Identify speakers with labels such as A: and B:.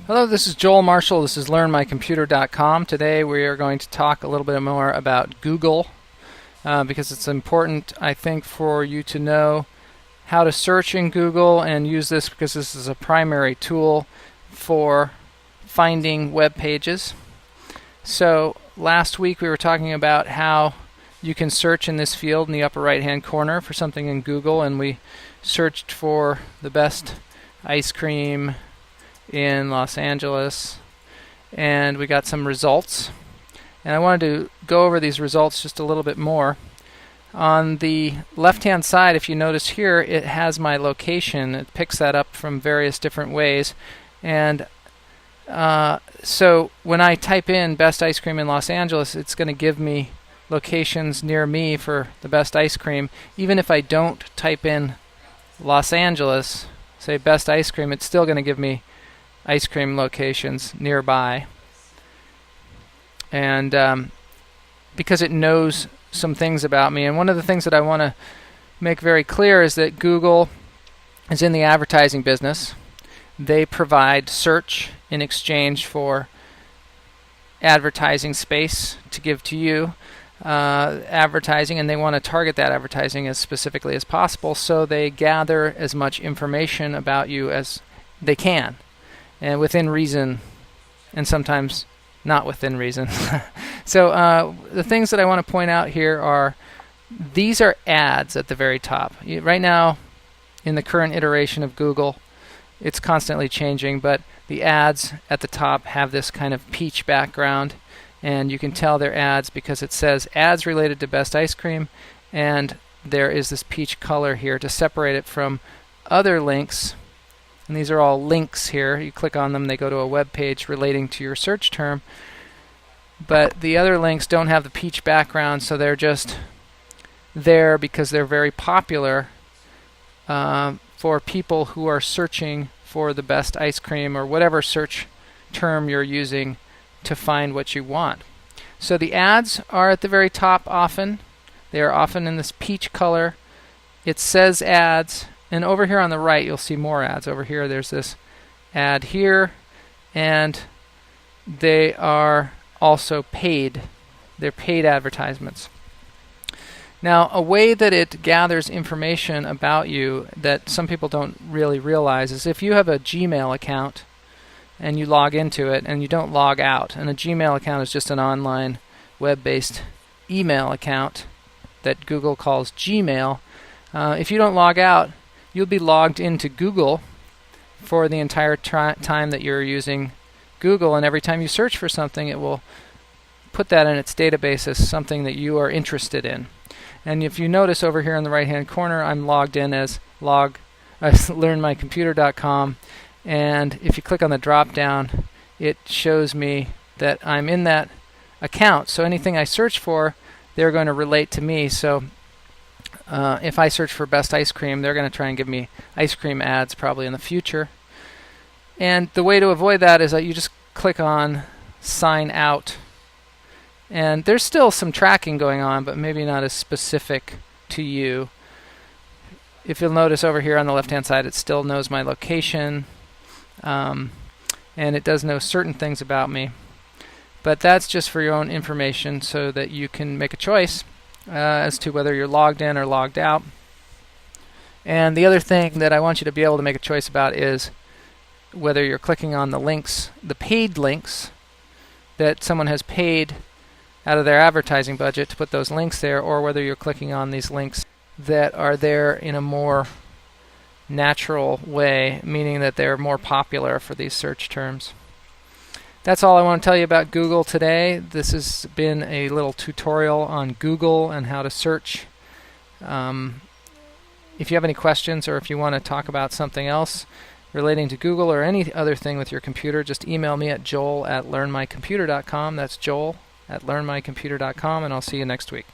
A: Hello, this is Joel Marshall. This is LearnMyComputer.com. Today we are going to talk a little bit more about Google because it's important, I think, for you to know how to search in Google and use this because this is a primary tool for finding web pages. So last week we were talking about how you can search in this field in the upper right hand corner for something in Google, and we searched for the best ice cream in Los Angeles, and we got some results, and I wanted to go over these results just a little bit more. On the left hand side, if you notice here, it has my location. It picks that up from various different ways, and so when I type in best ice cream in Los Angeles, it's going to give me locations near me for the best ice cream. Even if I don't type in Los Angeles, say best ice cream, it's still going to give me ice cream locations nearby, and because it knows some things about me. And one of the things that I want to make very clear is that Google is in the advertising business. They provide search in exchange for advertising space to give to you, advertising, and they want to target that advertising as specifically as possible, so they gather as much information about you as they can, and within reason, and sometimes not within reason. So the things that I want to point out here are, these are ads at the very top. Right now, in the current iteration of Google, it's constantly changing, but the ads at the top have this kind of peach background, and you can tell they're ads because it says ads related to best ice cream, and there is this peach color here to separate it from other links. And these are all links here. You click on them, they go to a web page relating to your search term. But the other links don't have the peach background, so they're just there because they're very popular for people who are searching for the best ice cream or whatever search term you're using to find what you want. So the ads are at the very top often. They are often in this peach color. It says ads. And over here on the right, you'll see more ads. Over here, there's this ad here, and they are also paid. They're paid advertisements. Now, a way that it gathers information about you that some people don't really realize is if you have a Gmail account and you log into it and you don't log out, and a Gmail account is just an online web-based email account that Google calls Gmail. If you don't log out, you'll be logged into Google for the entire time that you're using Google, and every time you search for something, it will put that in its database as something that you are interested in. And if you notice over here in the right hand corner, I'm logged in as LearnMyComputer.com, and if you click on the drop down, it shows me that I'm in that account. So anything I search for, they're going to relate to me. So if I search for best ice cream, they're going to try and give me ice cream ads probably in the future. And the way to avoid that is that you just click on sign out. And there's still some tracking going on, but maybe not as specific to you. If you'll notice over here on the left hand side, it still knows my location, and it does know certain things about me. But that's just for your own information so that you can make a choice as to whether you're logged in or logged out. And the other thing that I want you to be able to make a choice about is whether you're clicking on the links, the paid links that someone has paid out of their advertising budget to put those links there, or whether you're clicking on these links that are there in a more natural way, meaning that they're more popular for these search terms. That's all I want to tell you about Google today. This has been a little tutorial on Google and how to search. If you have any questions, or if you want to talk about something else relating to Google or any other thing with your computer, just email me at joel@learnmycomputer.com. That's joel@learnmycomputer.com, and I'll see you next week.